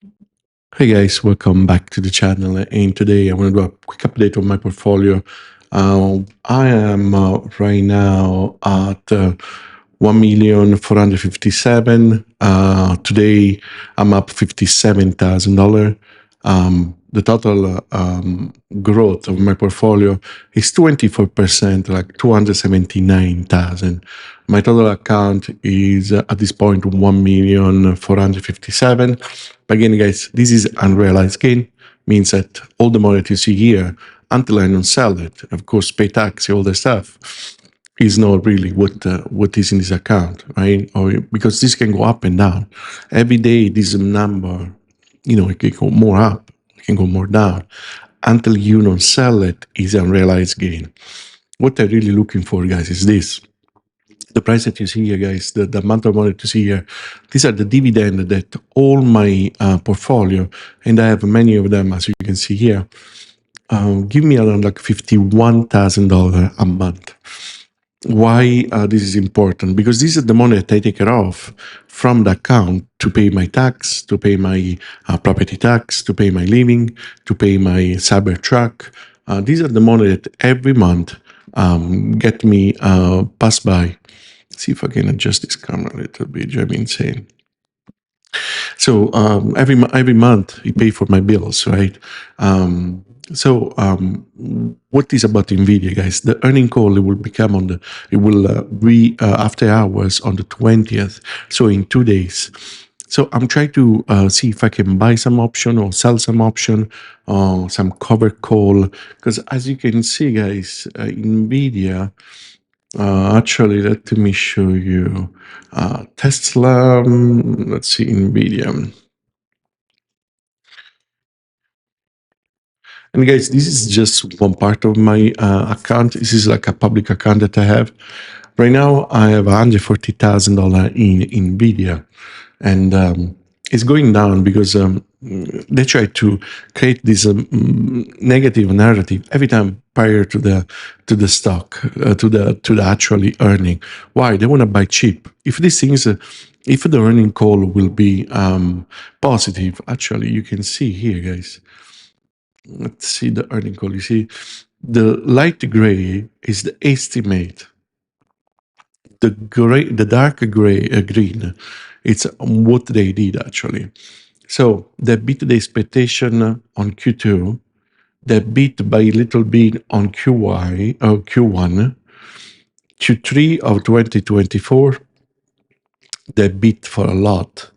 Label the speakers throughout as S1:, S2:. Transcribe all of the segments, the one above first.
S1: Hey guys, welcome back to the channel. And today I want to do a quick update on my portfolio. I am right now at 1,457,000. Today I'm up $57,000. The total growth of my portfolio is 24%, like 279,000. My total account is at this point 1,457,000. But again, guys, this is unrealized gain, means that all the money that you see here, until I don't sell it, of course, pay tax, all the stuff, is not really what is in this account, right? Or because this can go up and down. Every day, this number, it can go more up, it can go more down. Until you don't sell it, is unrealized gain. What I'm really looking for, guys, is this. The price that you see here, guys, the amount of money that you see here, these are the dividend that all my portfolio, and I have many of them, as you can see here, give me around like $51,000 a month. Why this is important? Because this is the money that I take care of from the account to pay my tax, to pay my property tax, to pay my living, to pay my Cybertruck. These are the money that every month get me pass by. See if I can adjust this camera a little bit. I'm insane. So every month I pay for my bills, right? What is about Nvidia, guys? The earning call it will become be after hours on the 20th, so in 2 days. So I'm trying to see if I can buy some option or sell some option, some cover call, because as you can see, guys, Nvidia. Actually, let me show you Tesla. Let's see, Nvidia. And guys, this is just one part of my account. This is like a public account that I have. Right now, I have $140,000 in Nvidia, and it's going down because they try to create this negative narrative every time prior to the stock to the actually earning. Why? They want to buy cheap. If these things, if the earning call will be positive, actually, you can see here, guys. Let's see the earning call. You see, the light gray is the estimate. The dark gray, green, it's what they did actually. So they beat the expectation on Q2. They beat by a little bit on Q1. Q3 of 2024, they beat for a lot.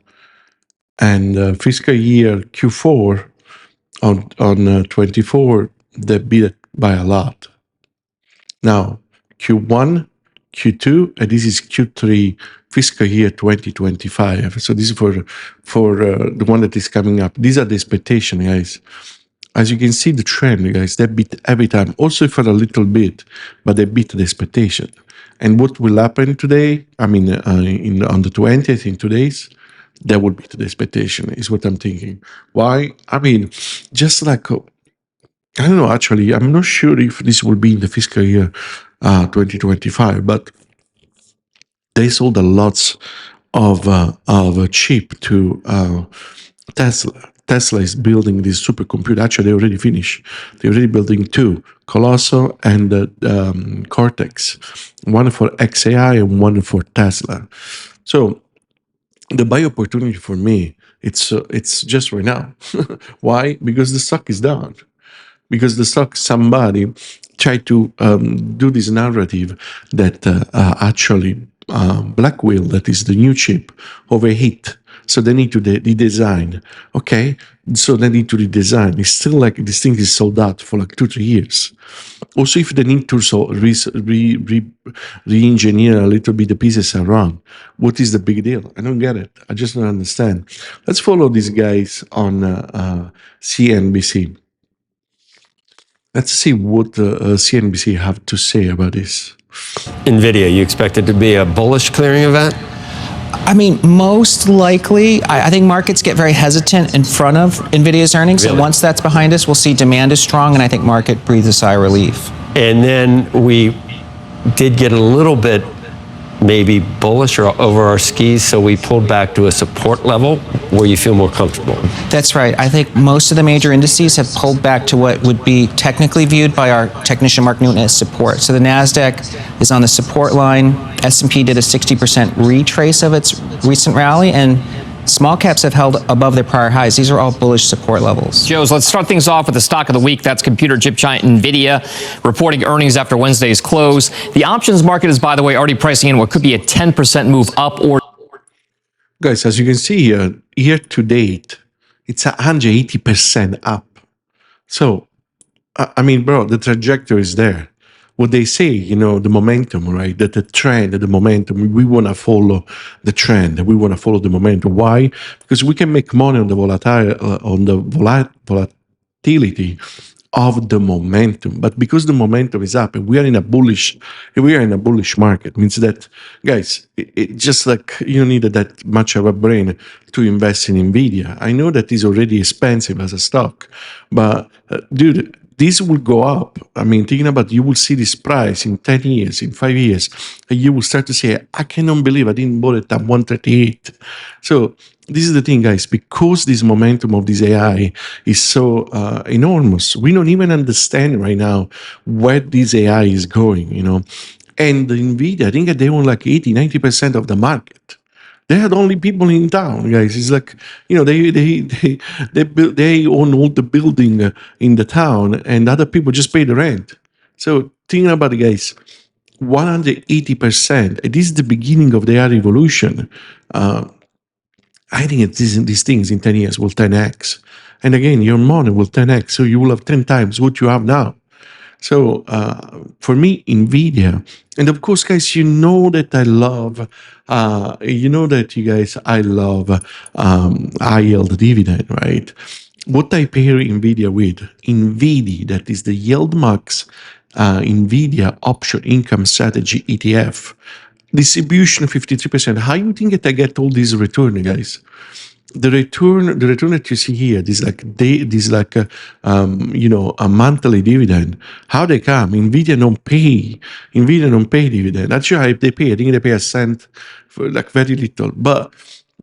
S1: And fiscal year Q4 on 24, they beat it by a lot. Now, Q1, Q2, and this is Q3 fiscal year 2025. So this is for the one that is coming up. These are the expectations, guys. As you can see, the trend, guys, they beat every time, also for a little bit, but they beat the expectation. And what will happen today? I mean, on the 20th, in 2 days, that will beat the expectation, is what I'm thinking. Why? I mean, just like, I don't know, actually, I'm not sure if this will be in the fiscal year 2025, but they sold a lots of chip to Tesla. Tesla is building this supercomputer. Actually, they already finished. They're already building two, Colosso and Cortex, one for XAI and one for Tesla. So the buy opportunity for me, it's just right now. Why? Because the stock is down. Because the stock, somebody tried to do this narrative that actually Blackwell, that is the new chip, overheat. So they need to redesign. Okay, so they need to redesign. It's still like this thing is sold out for like 2-3 years. Also, if they need to re-engineer a little bit the pieces around, what is the big deal? I don't get it. I just don't understand. Let's follow these guys on CNBC. Let's see what CNBC have to say about this.
S2: NVIDIA, you expect it to be a bullish clearing event?
S3: I mean, most likely, I think markets get very hesitant in front of NVIDIA's earnings.
S2: Really?
S3: And once that's behind us, we'll see demand is strong, and I think market breathes a sigh of relief.
S2: And then we did get a little bit maybe bullish or over our skis, so we pulled back to a support level where you feel more comfortable?
S3: That's right. I think most of the major indices have pulled back to what would be technically viewed by our technician Mark Newton as support. So the NASDAQ is on the support line. S&P did a 60% retrace of its recent rally, and small caps have held above their prior highs. These are all bullish support levels.
S4: Joes, let's start things off with the stock of the week. That's computer chip giant Nvidia reporting earnings after Wednesday's close. The options market is, by the way, already pricing in what could be a 10% move up or...
S1: Guys, as you can see here, year to date, it's 180% up. So, I mean, bro, the trajectory is there. What they say, you know, the momentum, right? That the trend, the momentum, we want to follow the trend. We want to follow the momentum. Why? Because we can make money on the volatility of the momentum. But because the momentum is up and we are in a bullish market, means that, guys, it just like you don't need that much of a brain to invest in Nvidia. I know that is already expensive as a stock, but dude, this will go up. I mean, thinking about you will see this price in 10 years, in 5 years, and you will start to say, I cannot believe I didn't buy it at 138. So this is the thing, guys, because this momentum of this AI is so enormous, we don't even understand right now where this AI is going, you know. And Nvidia, I think they own like 80, 90% of the market. They are the only people in town, guys. It's like, you know, they own all the building in the town, and other people just pay the rent. So think about it, guys. 180%. This is the beginning of the AI revolution. I think these things in 10 years will 10x. And again, your money will 10x. So you will have 10 times what you have now. So for me, Nvidia, and of course, guys, you know that I love, I love high yield dividend, right? What I pair Nvidia with, NVDY, that is the Yield Max Nvidia Option Income Strategy ETF, distribution 53%. How you think that I get all this return, guys? The return that you see here, a monthly dividend. How they come? Nvidia don't pay dividend. Actually, if they pay, I think they pay a cent for like very little. But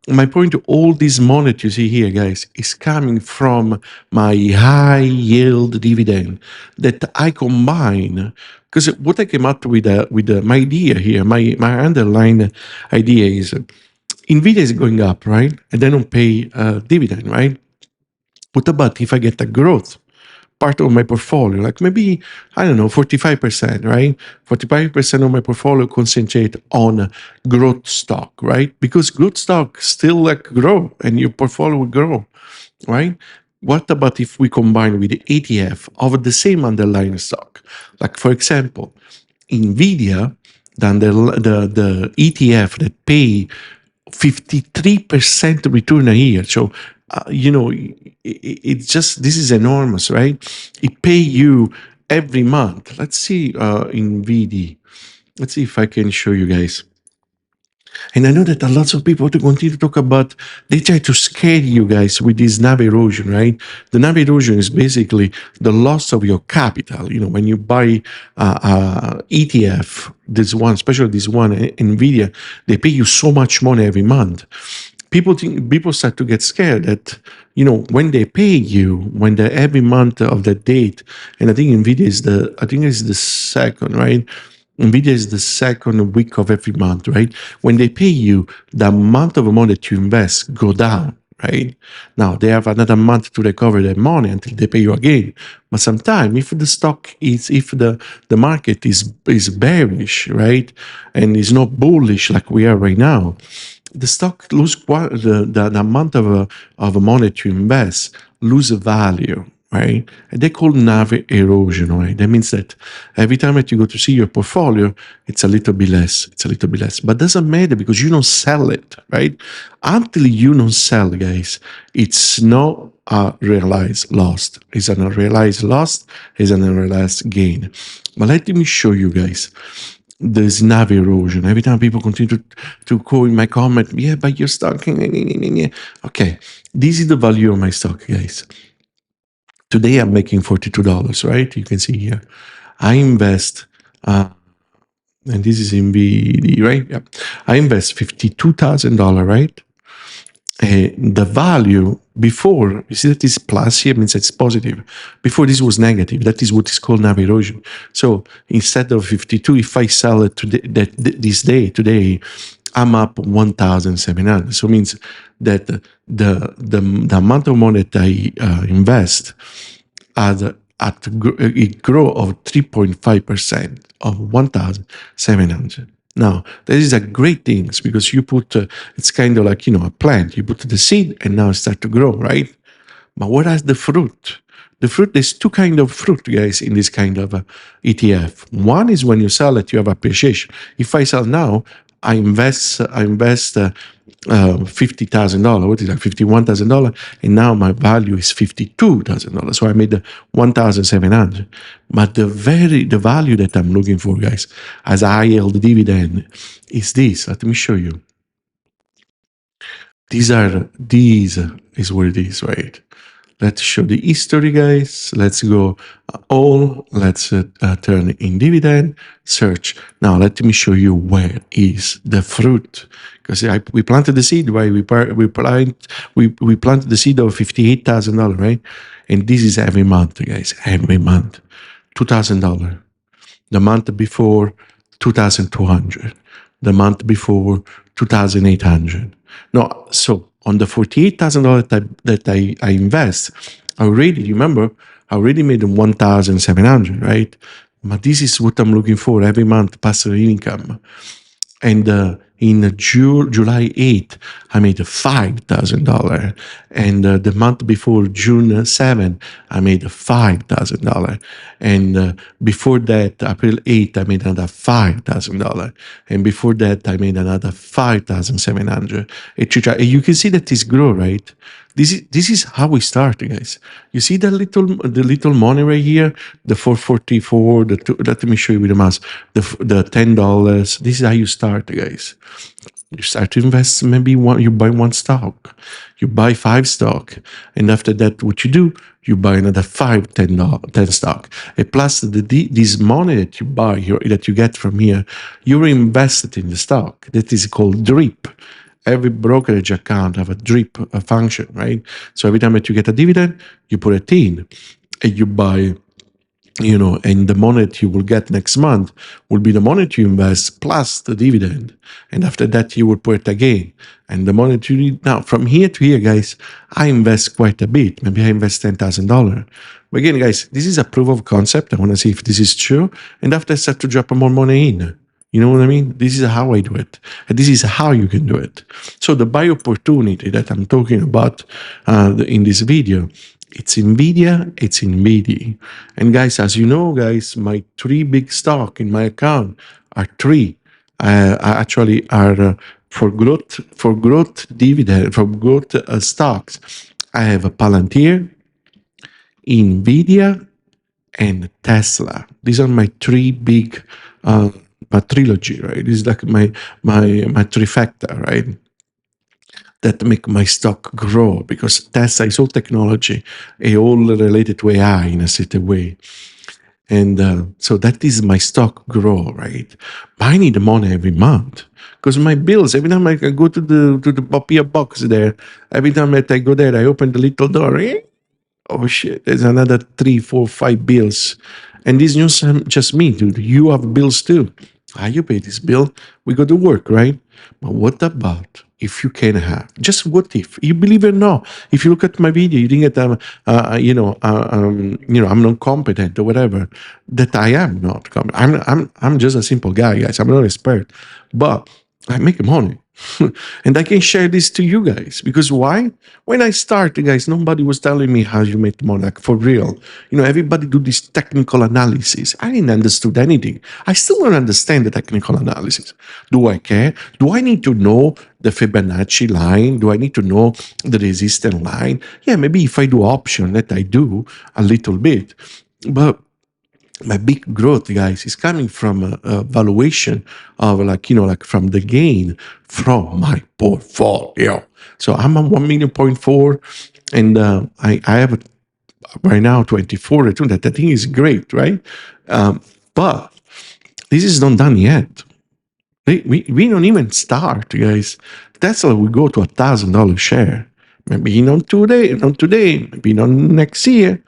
S1: my point, all this money that you see here, guys, is coming from my high yield dividend that I combine. Because what I came up with my idea here, my underlying idea is, Nvidia is going up, right? And they don't pay dividend, right? What about if I get a growth part of my portfolio, like maybe, I don't know, 45%, right? 45% of my portfolio concentrate on growth stock, right? Because growth stock still like grow and your portfolio will grow, right? What about if we combine with the ETF of the same underlying stock? Like, for example, Nvidia, then the ETF that pay 53% return a year. So, it's just, this is enormous, right? It pay you every month. Let's see NVDA. Let's see if I can show you guys. And I know that a lots of people to continue to talk about, they try to scare you guys with this NAV erosion, right? The NAV erosion is basically the loss of your capital. You know, when you buy ETF, this one, especially this one, Nvidia, they pay you so much money every month. People start to get scared that, you know, when they pay you, when they every month of the date, and I think Nvidia is the second, right? Nvidia is the second week of every month, right? When they pay you, the amount of money that you invest go down, right? Now, they have another month to recover their money until they pay you again. But sometimes, if the market is bearish, right, and is not bullish like we are right now, the stock lose the amount of money to invest lose value, right? And they call NAV erosion, right? That means that every time that you go to see your portfolio, it's a little bit less. But doesn't matter because you don't sell it, right? Until you don't sell, guys, it's not a realized loss. It's an unrealized loss. It's an unrealized gain. But let me show you guys. There's NAV erosion. Every time people continue to call in my comment, yeah, but your stock. Okay, this is the value of my stock, guys. Today I'm making $42, right? You can see here. I invest and this is NVDA, right? Yeah. I invest $52,000, right? The value before, you see that is plus here means it's positive. Before this was negative. That is what is called NAV erosion. So instead of 52, if I sell it today, I'm up 1,700. So it means that the amount of money that I invest it grow of 3.5% of 1,700. Now, this is a great thing because you put, it's kind of like, a plant. You put the seed and now it starts to grow, right? But what is the fruit? The fruit, there's two kind of fruit, guys, in this kind of ETF. One is when you sell it, you have appreciation. If I sell now, I invest $50,000. What is that? $51,000, and now my value is $52,000. So I made 1,700. But the value that I'm looking for, guys, as a high yield dividend, is this. Let me show you. These is what it is, right? Let's show the history, guys. Let's go let's turn in dividend, search. Now, let me show you where is the fruit. Because we planted the seed, right? We planted the seed of $58,000, right? And this is every month, guys, every month. $2,000. The month before, 2,200. The month before, 2,800. No, so on the $48,000 that I invest, I already made 1,700, right? But this is what I'm looking for every month, passive income. And in July 8th, I made $5,000. And the month before, June 7th, I made $5,000. And before that, April 8th, I made another $5,000. And before that, I made another 5,700. And you can see that this grow, right? This is how we start, guys. You see the little money right here, the 444. Let me show you with the mouse. The $10. This is how you start, guys. You start to invest. Maybe you buy one stock, you buy 5 stock, and after that, what you do, you buy another 10 stock. And plus this money that you buy here, that you get from here, you reinvest it in the stock. That is called DRIP. Every brokerage account have a DRIP function, right? So every time that you get a dividend, you put it in, and you buy, and the money that you will get next month will be the money that you invest plus the dividend. And after that, you will put it again. And the money that you need now, from here to here, guys, I invest quite a bit. Maybe I invest $10,000. But again, guys, this is a proof of concept. I want to see if this is true. And after I start to drop more money in. You know what I mean? This is how I do it. And this is how you can do it. So the buy opportunity that I'm talking about in this video, it's Nvidia, it's NVDA. And guys, as you know, guys, my 3 big stock in my account are 3. Actually are for growth dividend, for growth stocks. I have a Palantir, Nvidia, and Tesla. These are my 3 big my trilogy, right? This is like my trifecta, right? That make my stock grow, because Tesla is all technology, all related to AI in a certain way. And so that is my stock grow, right? But I need the money every month, because my bills, every time I go to the PO box there, every time that I go there, I open the little door, oh shit, there's another 3, 4, 5 bills. And this news just me, dude. You have bills too. How you pay this bill? We go to work, right? But what about if you can have? Just what if? You believe it or not? If you look at my video, you think that I'm not competent or whatever. That I am not competent. I'm just a simple guy, guys. I'm not an expert, but I make money. And I can share this to you guys, because why? When I started, guys, nobody was telling me how you make money, like for real. Everybody do this technical analysis. I didn't understood anything. I still don't understand the technical analysis. Do I care? Do I need to know the Fibonacci line? Do I need to know the resistance line? Yeah, maybe if I do option, that I do a little bit, but my big growth, guys, is coming from a valuation of from the gain from my portfolio. So I'm on 1.4 million, and I have right now 24. That I think is great, right? But This is not done yet. We don't even start, guys. Tesla will go to $1,000 share. Maybe not today, maybe not next year.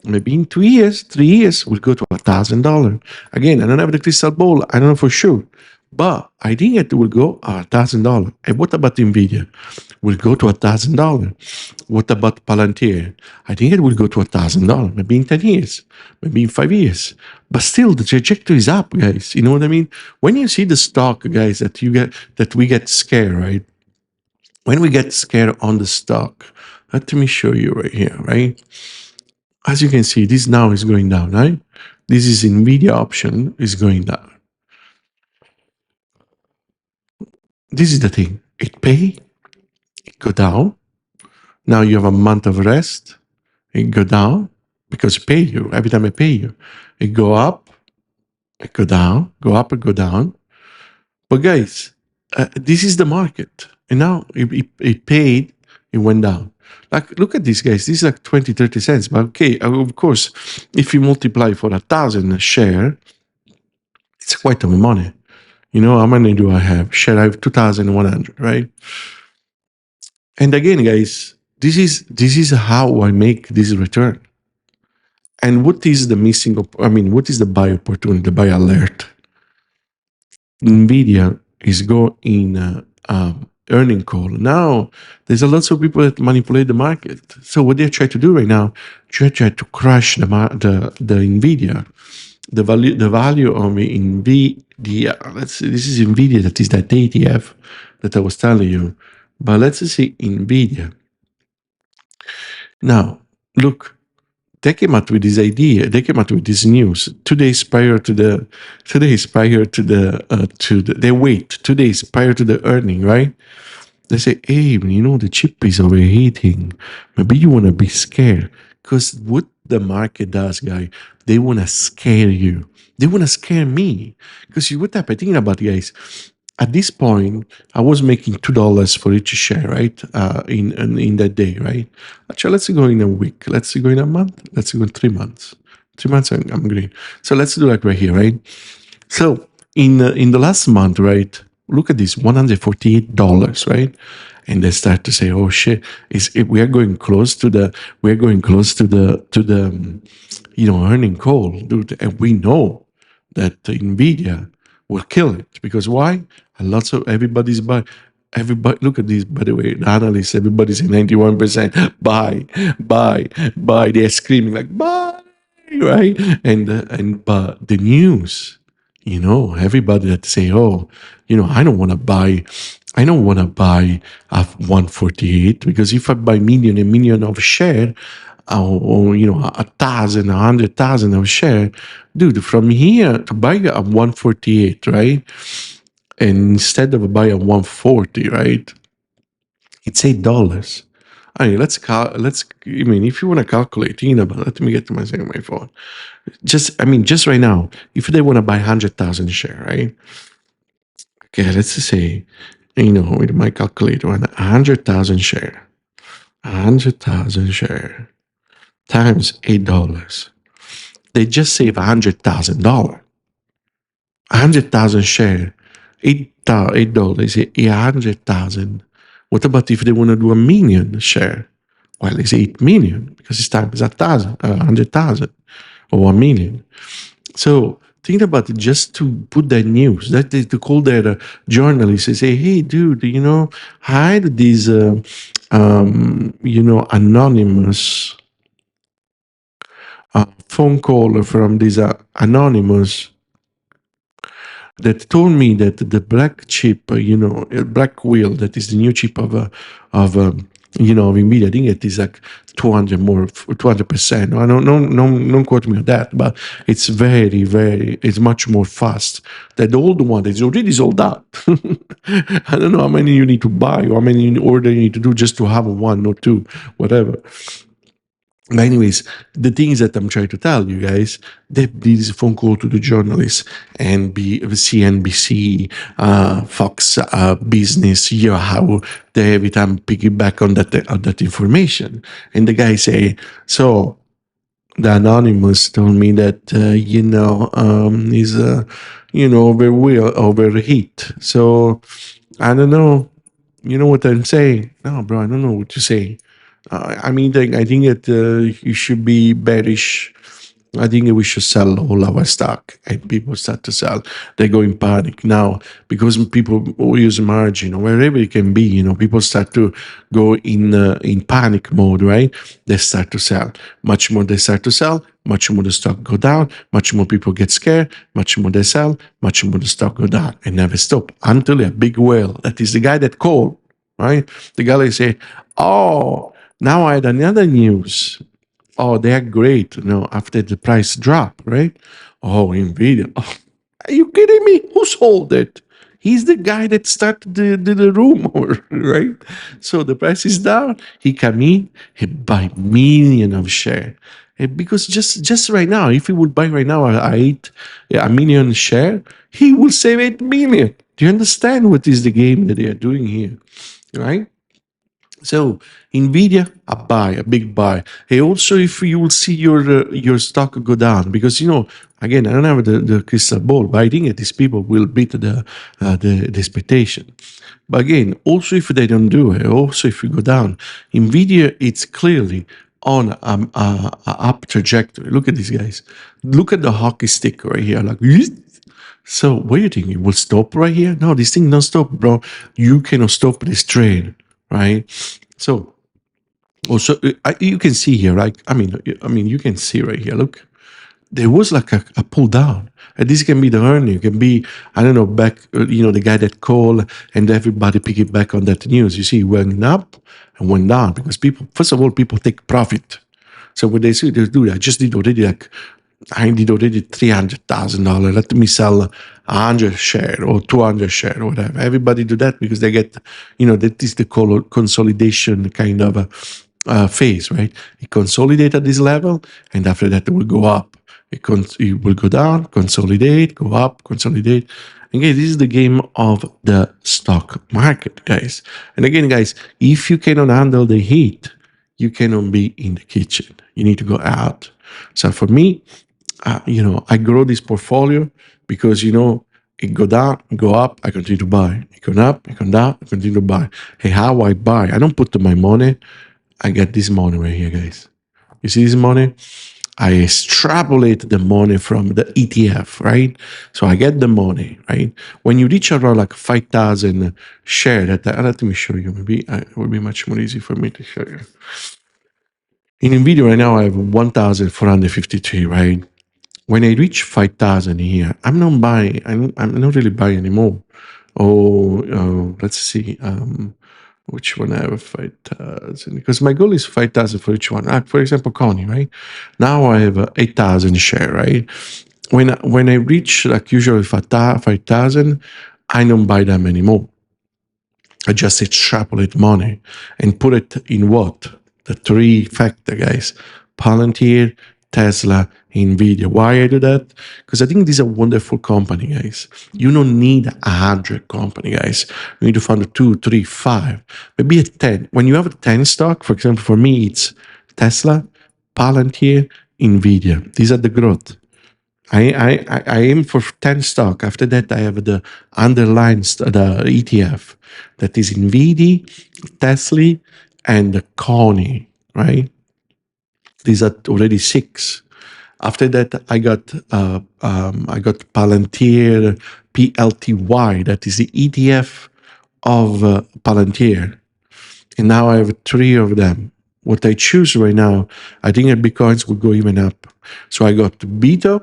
S1: Maybe in 2 years, 3 years, we'll go to $1,000. Again, I don't have the crystal ball. I don't know for sure. But I think it will go $1,000. And what about Nvidia? Will go to $1,000. What about Palantir? I think it will go to $1,000. Maybe in 10 years, maybe in 5 years. But still, the trajectory is up, guys. You know what I mean? When you see the stock, guys, that we get scared, right? When we get scared on the stock, let me show you right here, right? As you can see, this now is going down, right? This is Nvidia option is going down. This is the thing. It pay, it go down. Now you have a month of rest. It go down because it pay you. Every time I pay you, it go up, it go down, go up, it go down. But guys, this is the market. And now it paid, it went down. Like, look at this, guys. This is like 20, 30 cents. But okay, of course, if you multiply for 1,000 share, it's quite a money. You know, how many do I have? Share, I have 2,100, right? And again, guys, this is how I make this return. And what is the missing? What is the buy opportunity, the buy alert? Nvidia is going earning call. Now, there's a lot of people that manipulate the market. So what they try to do right now, try to crush the Nvidia, the value of Nvidia. Let's see, this is Nvidia. That is that ETF that I was telling you. But let's see Nvidia. Now, look, they came out with this idea. They came out with this news 2 days prior to the. 2 days prior to the. They wait 2 days prior to the earning, right? They say, hey, you know, the chip is overheating. Maybe you want to be scared. Because what the market does, guy, they want to scare you. They want to scare me. Because what happened? Thinking about, guys, at this point, I was making $2 for each share, right? In that day, right? Actually, let's go in a week. Let's go in a month. Let's go in 3 months. 3 months, I'm green. So let's do like right here, right? So in the last month, right? Look at this, $148, right? And they start to say, "Oh shit, we are going close to the earning call, dude." And we know that Nvidia will kill it because why? Lots of everybody's buying. Everybody, look at this. By the way, the analysts, everybody's at 91% buy. They're screaming like buy, right? But the news. You know, everybody that say, "Oh, you know, I don't want to buy at 148 because if I buy a million of share, or you know, 1,000, 100,000 of share, dude, from here to buy at 148, right? And instead of buy at 140, right? It's $8. I mean, if you want to calculate, let me get to my phone. Just right now, if they want to buy 100,000 share, right? Okay, let's say, you know, with my calculator, 100,000 share, 100,000 share times $8. They just save $100,000. 100,000 share, $8 is $100,000. What about if they want to do 1 million share? Well, it's 8 million because it's times 100,000 or 1 million. So think about it, just to put that news, that is to call their journalists and say, "Hey, dude, you know, hide these, anonymous phone call from this anonymous that told me that the black chip, black wheel, that is the new chip of Nvidia. I think it is like 200%. I don't quote me on that, but it's it's much more fast. That the old one is already sold out. I don't know how many you need to buy or how many order you need to do just to have one or two, whatever. But anyways, the things that I'm trying to tell you guys, they did this phone call to the journalists and CNBC, Fox Business, how they every time piggyback on that information. And the guy say, "So the anonymous told me that is overheat. So I don't know. You know what I'm saying? No, bro, I don't know what to say. I mean, I think that you should be bearish. I think we should sell all our stock, and people start to sell. They go in panic now because people use margin wherever it can be. People start to go in panic mode, right? They start to sell. Much more they start to sell, much more the stock go down. Much more people get scared. Much more they sell, much more the stock go down, and never stop until a big whale. That is the guy that called, right? The guy that say, "Oh, now I had another news. Oh, they're great, after the price drop, right? Oh, Nvidia. Oh, are you kidding me? Who sold it? He's the guy that started the rumor, right? So the price is down. He come in, he buy million of share. Because just right now, if he would buy right now a million share, he will save 8 million. Do you understand what is the game that they are doing here, right? So Nvidia, a buy, a big buy. Hey, also if you will see your stock go down, because again, I don't have the crystal ball, but I think that these people will beat the expectation. But again, also if they don't do it, also if we go down, Nvidia, it's clearly on a up trajectory. Look at these guys. Look at the hockey stick right here, like. So what do you think? It will stop right here? No, this thing don't stop, bro. You cannot stop this train, right? So also you can see here, right? I mean, you can see right here. Look, there was like a pull down. And this can be the earning. It can be, I don't know, back, the guy that called and everybody pick it back on that news. You see, it went up and went down because people, first of all, people take profit. So what they do, I just did already I did already $300,000. Let me sell 100 share or 200 share or whatever. Everybody do that because they get, that is the consolidation kind of phase, right? It consolidate at this level, and after that it will go up. It will go down, consolidate, go up, consolidate. Again, this is the game of the stock market, guys. And again, guys, if you cannot handle the heat, you cannot be in the kitchen. You need to go out. So for me, I grow this portfolio because, it go down, go up, I continue to buy. It go up, it go down, I continue to buy. Hey, how I buy? I don't put my money. I get this money right here, guys. You see this money? I extrapolate the money from the ETF, right? So I get the money, right? When you reach around like 5,000 share, let me show you. Maybe it will be much more easy for me to show you. In Nvidia right now, I have 1,453, right? When I reach 5,000 here, I'm not buying. I'm not really buying anymore. Let's see. Which one I have 5,000? Because my goal is 5,000 for each one. For example, Connie, right? Now I have 8,000 share, right? When I reach like usually 5,000, I don't buy them anymore. I just extrapolate money and put it in what? The three factor, guys. Palantir, Tesla, Nvidia. Why I do that? Because I think these are wonderful company, guys. You don't need 100 company, guys. You need to find 2, 3, 5, maybe a 10. When you have a 10 stock, for example, for me, it's Tesla, Palantir, Nvidia. These are the growth. I aim for 10 stock. After that, I have the underlying the ETF. That is Nvidia, TSLY, and the Connie, right? These are already 6. After that, I got Palantir PLTY. That is the ETF of Palantir, and now I have 3 of them. What I choose right now, I think that Bitcoins will go even up. So I got Beta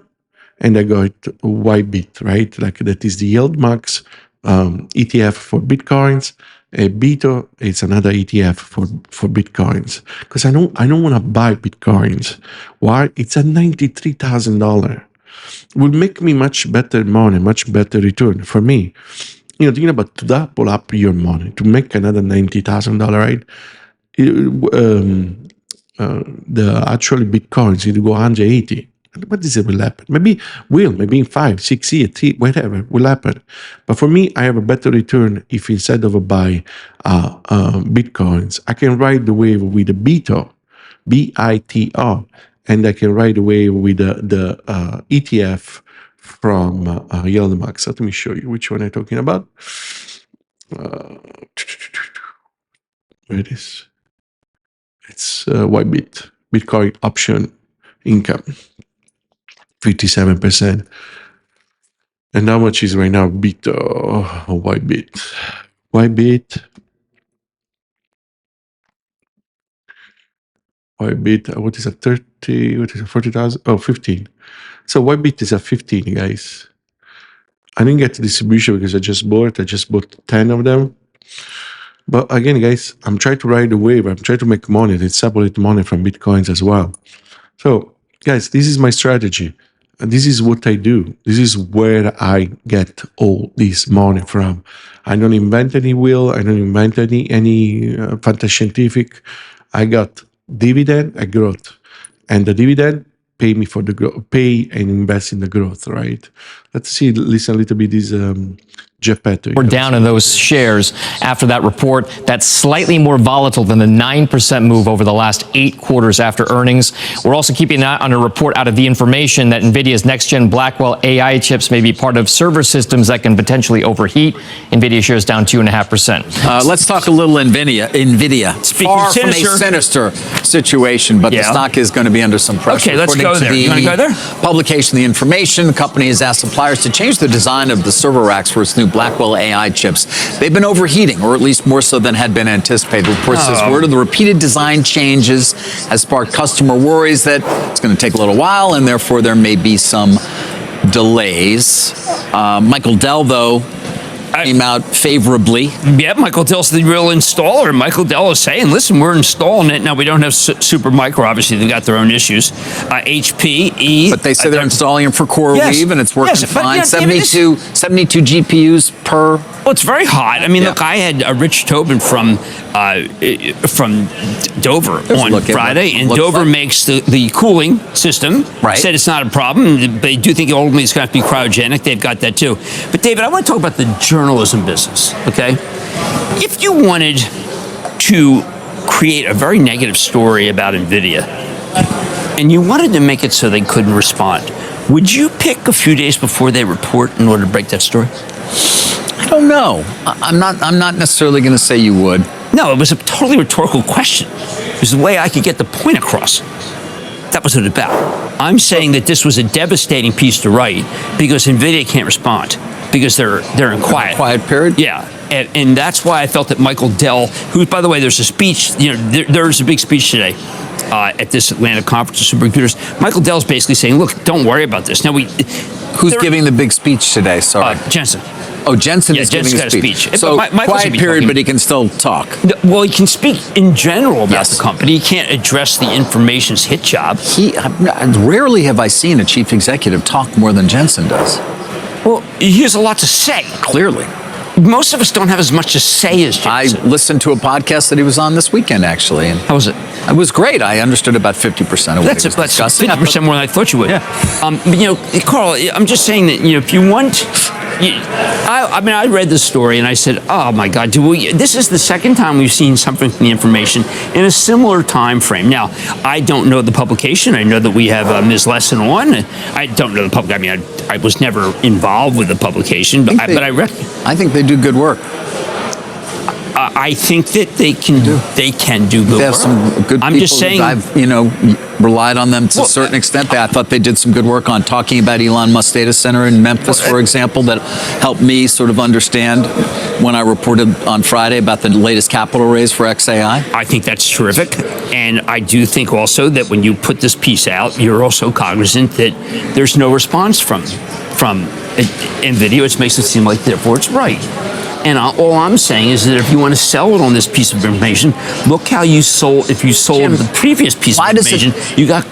S1: and I got YBit, right? Like that is the Yield Max ETF for Bitcoins. Beta is another ETF for Bitcoins because I don't want to buy Bitcoins. Why? It's at $93,000. Will make me much better money, much better return for me. Thinking about to double up your money to make another $90,000, right? The actual Bitcoins it will go 180. What is it will happen? Maybe in 5, 6 years, 3, whatever will happen. But for me, I have a better return if instead of buy Bitcoins, I can ride the wave with the BITO, BITO, and I can ride away with the ETF from Yieldmax. Let me show you which one I'm talking about. Where it is? It's Bybit, Bitcoin option income, 57%. And how much is right now Bybit? Bybit, what is it, 30, what is it, 40,000? Oh, 15. So Bybit is at 15, guys. I didn't get the distribution because I just bought 10 of them. But again, guys, I'm trying to ride the wave. I'm trying to make money. It's separate money from Bitcoins as well. So, guys, this is my strategy. And this is what I do. This is where I get all this money from. I don't invent any wheel. I don't invent any fantascientific. I got dividend and growth. And the dividend pay me for the growth, pay and invest in the growth, right? Let's listen a little bit this Geppetto.
S4: We're down in those shares after that report. That's slightly more volatile than the 9% move over the last 8 quarters after earnings. We're also keeping an eye on a report out of the information that NVIDIA's next-gen Blackwell AI chips may be part of server systems that can potentially overheat. NVIDIA shares down 2.5%.
S5: Let's talk a little NVIDIA. Far from a sinister situation, but the stock is going to be under some pressure.
S6: Okay, let's go there. You want to go there?
S5: Publication of the information, the company has asked suppliers to change the design of the server racks for its new Blackwell AI chips. They've been overheating, or at least more so than had been anticipated. Report says word of the repeated design changes has sparked customer worries that it's going to take a little while, and therefore there may be some delays. Michael Dell, though, came out favorably.
S6: Yeah, Michael Dell's the real installer. Michael Dell is saying, listen, we're installing it. Now, we don't have Supermicro. Obviously, they've got their own issues. HP,
S5: But they say they're installing it for CoreWeave, and it's working fine.
S6: But,
S5: 72 GPUs per...
S6: Well, it's very hot. I mean, look, I had Rich Tobin from Dover on Friday, and Dover makes the cooling system.
S5: Right.
S6: Said it's not a problem. They do think ultimately it's going to have to be cryogenic. They've got that too. But David, I want to talk about the journalism business. Okay, if you wanted to create a very negative story about NVIDIA, and you wanted to make it so they couldn't respond, would you pick a few days before they report in order to break that story?
S5: I don't know. I'm not necessarily going to say you would.
S6: No, it was a totally rhetorical question. It was the way I could get the point across. That was what it was about. I'm saying that this was a devastating piece to write because NVIDIA can't respond because they're in quiet
S5: period.
S6: Yeah, and that's why I felt that Michael Dell, who, by the way, there's a speech. You know, there's a big speech today at this Atlanta conference of supercomputers. Michael Dell's basically saying, "Look, don't worry about this." Now
S5: who's giving the big speech today? Sorry,
S6: Jensen.
S5: Oh, Jensen is giving a speech. So quiet period, but he can still talk.
S6: Well, he can speak in general about the company. He can't address the information's hit job.
S5: Rarely have I seen a chief executive talk more than Jensen does.
S6: Well, he has a lot to say.
S5: Clearly.
S6: Most of us don't have as much to say as Jensen.
S5: I listened to a podcast that he was on this weekend, actually. And
S6: how was it?
S5: It was great. I understood about 50% of what he was discussing.
S6: That's 50% more than I thought you would.
S5: Yeah.
S6: But, you know, Carl, I'm just saying that, you know, if you want... I mean, I read the story and I said, oh my God, this is the second time we've seen something from the information in a similar time frame. Now, I don't know the publication. I know that we have Ms. Lesson on. I don't know the public. I mean, I was never involved with the publication, but I read.
S5: I think they do good work.
S6: I think that they can do good work.
S5: They have some good
S6: I'm
S5: people
S6: just saying,
S5: I've, relied on them to a certain extent. I thought they did some good work on talking about Elon Musk's data center in Memphis, for example, that helped me sort of understand when I reported on Friday about the latest capital raise for XAI.
S6: I think that's terrific. And I do think also that when you put this piece out, you're also cognizant that there's no response from NVIDIA, which makes it seem like therefore it's right. And all I'm saying is that if you want to sell it on this piece of information, look how you sold. If you sold the previous piece of information, you got.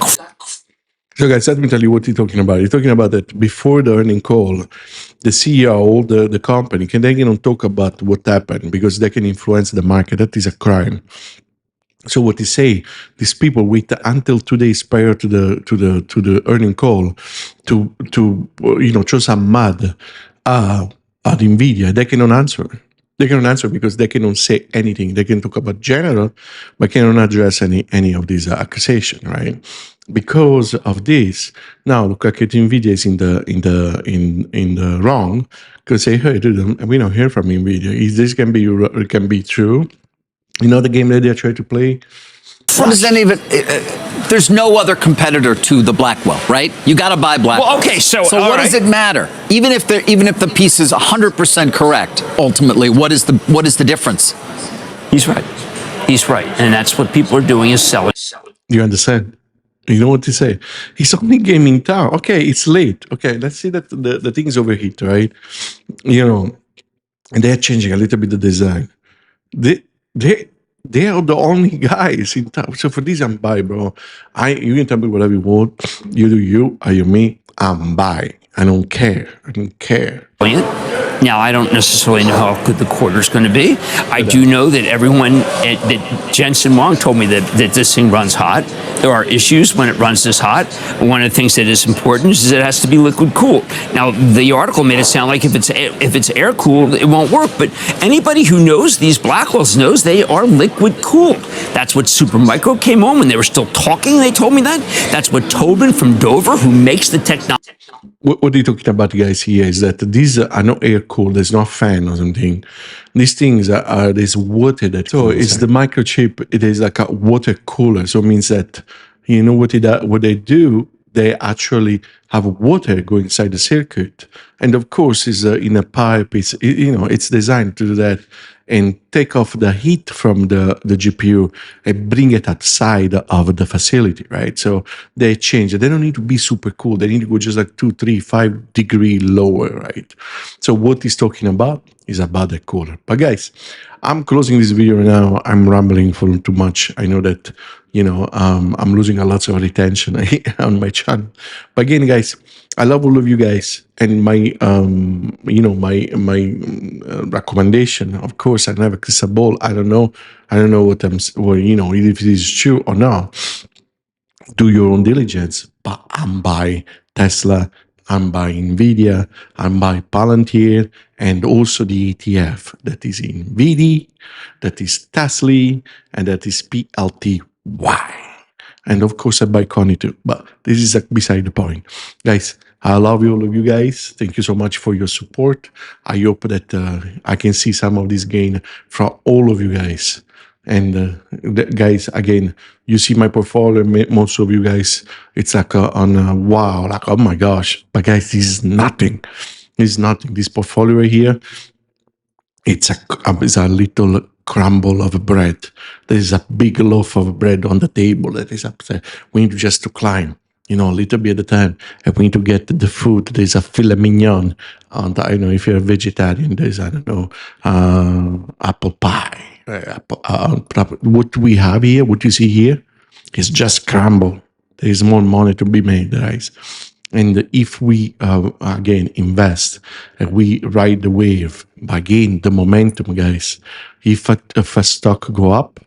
S1: So, guys, let me tell you what he's talking about. He's talking about that before the earning call, the CEO, the company, they can talk about what happened because they can influence the market. That is a crime. So what he say? These people wait until 2 days prior to the earning call to throw some mud at Nvidia. They cannot answer. They cannot answer because they cannot say anything. They can talk about general, but cannot address any of these accusations, right? Because of this, now look like Nvidia is in the wrong because say, hey, dude, we don't hear from Nvidia. Is this can be true? You know the game that they're trying to play.
S5: What does that even? There's no other competitor to the Blackwell, right? You got to buy Blackwell.
S6: Well, okay, so
S5: what does it matter? Even if the piece is 100% correct, ultimately, what is the difference?
S6: He's right. He's right, and that's what people are doing is selling.
S1: You understand? You know what to say? He's only gaming town. Okay, it's late. Okay, let's see that the thing is overheat, right? You know, and they're changing a little bit the design. They are the only guys in town. So for this, I'm buy, bro. You can tell me whatever you want. You do you, I do me. I'm buy. I don't care. I don't care.
S6: Now, I don't necessarily know how good the quarter's going to be. I do know that that Jensen Wong told me that this thing runs hot. There are issues when it runs this hot. One of the things that is important is it has to be liquid cooled. Now, the article made it sound like if it's air cooled, it won't work. But anybody who knows these Blackwells knows they are liquid cooled. That's what Supermicro came on when they were still talking. They told me that. That's what Tobin from Dover, who makes the technology.
S1: What you're talking about, guys, here is that these are not air cooled. There's no fan or something. These things there's water that. So it's the microchip. It is like a water cooler. So it means that you know what they do. They actually have water go inside the circuit, and of course, is in a pipe. It's designed to do that and take off the heat from the GPU and bring it outside of the facility, right? So they change it. They don't need to be super cool. They need to go just like 2, 3, 5 degrees lower, right? So what he's talking about is about the cooler. But guys, I'm closing this video now. I'm rambling for too much. I know that, I'm losing a lot of retention on my channel. But again, guys, I love all of you guys, and my recommendation. Of course, I don't have a crystal ball. I don't know if it is true or not. Do your own diligence. But I'm buying Tesla. I'm buying Nvidia. I'm buying Palantir, and also the ETF that is NVDA, that is TSLY, and that is PLTY. And of course, I buy Connie too, but this is beside the point. Guys, I love all of you guys. Thank you so much for your support. I hope that I can see some of this gain from all of you guys. And guys, again, you see my portfolio, most of you guys, it's like wow, like, oh my gosh. But guys, this is nothing. It's nothing. This portfolio right here, it's a little crumble of bread. There is a big loaf of bread on the table that is upset. We need just to climb, a little bit at a time. And we need to get the food. There's a filet mignon. And I know if you're a vegetarian, there's, apple pie. What we have here, what you see here, is just crumble. There is more money to be made, guys. And if we, again, invest and we ride the wave, again, the momentum, guys, if a stock go up,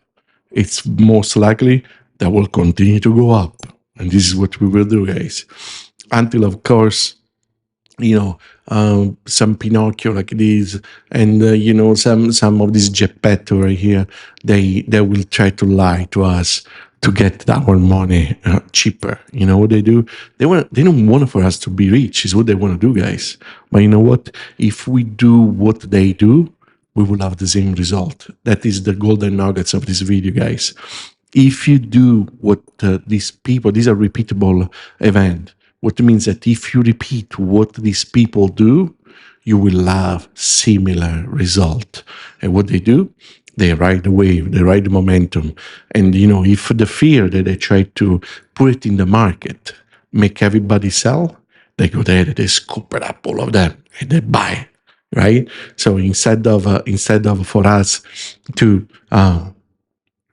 S1: it's most likely that will continue to go up. And this is what we will do, guys. Until, of course, some Pinocchio like this, and some of this Geppetto right here, they will try to lie to us to get our money cheaper. You know what they do? They don't want for us to be rich. Is what they want to do, guys. But you know what? If we do what they do, we will have the same result. That is the golden nuggets of this video, guys. If you do what these people, these are repeatable event. What means that if you repeat what these people do, you will have similar result. And what they do, they ride the wave, they ride the momentum. And, if the fear that they try to put in the market make everybody sell, they go there, they scoop it up, all of them, and they buy, right? So instead of for us to,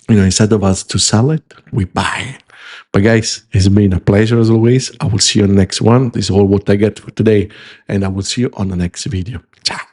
S1: instead of us to sell it, we buy it. But guys, it's been a pleasure as always. I will see you on the next one. This is all what I get for today, and I will see you on the next video. Ciao.